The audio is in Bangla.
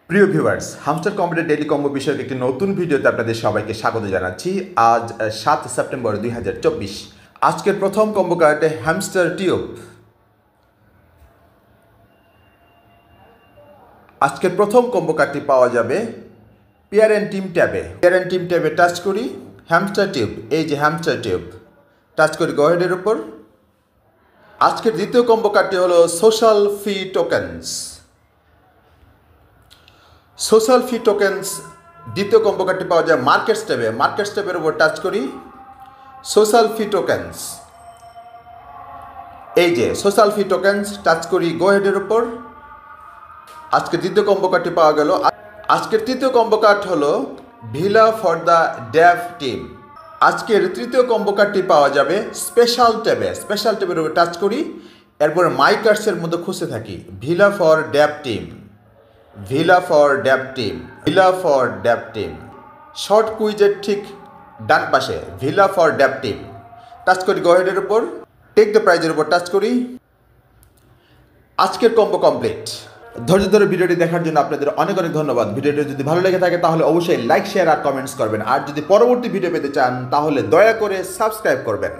প্রিয় viewers, hamster computer daily combo বিষয়ক একটি নতুন ভিডিওতে আপনাদের সবাইকে স্বাগত জানাচ্ছি। আজ ৭ সেপ্টেম্বর ২০২৪। আজকের প্রথম কম্বো কার্ডে হ্যামস্টার টিউব। আজকের প্রথম কম্বো কার্ডটি পাওয়া যাবে পেয়ার অ্যান্ড টিম ট্যাবে। পেয়ার অ্যান্ড টিম ট্যাবে টাচ করি হ্যামস্টার টিউব, এই যে হ্যামস্টার টিউব, টাচ করি গহেডের উপর। আজকের দ্বিতীয় কম্বো কার্ডটি হলো সোশ্যাল ফি টোকেন্স। সোশ্যাল ফি টোকেন্স দ্বিতীয় কম্বো কার্ডটি পাওয়া যায় মার্কেটস ট্যাবে। মার্কেটস ট্যাবের উপর টাচ করি সোশ্যাল ফি টোকেন্স, এই যে সোশ্যাল ফি টোকেন্স, টাচ করি গো হেডের উপর। আজকের দ্বিতীয় কম্বো কার্ডটি পাওয়া গেল। আজকের তৃতীয় কম্বো কার্ড হলো villa for the Dave team. আজকের তৃতীয় কম্বো কার্ডটি পাওয়া যাবে স্পেশাল ট্যাবে। স্পেশাল ট্যাবের উপর টাচ করি, এরপর মাই কার্ডসের মধ্যে খুঁজতে থাকি villa for Dave team, villa for Dave team, villa for Dave team. Short কুইজের ঠিক ডান পাশে ভিলা ফর ডেভ টিম, টাচ করি গহেডের উপর। টেক দ্য প্রাইজের উপর টাচ করি। আজকের কম্বো কমপ্লিট। ধৈর্য ধরে ভিডিওটি দেখার জন্য আপনাদের অনেক অনেক ধন্যবাদ। ভিডিওটি যদি ভালো লেগে থাকে তাহলে অবশ্যই লাইক, শেয়ার আর কমেন্টস করবেন। আর যদি পরবর্তী ভিডিও পেতে চান তাহলে দয়া করে সাবস্ক্রাইব করবেন।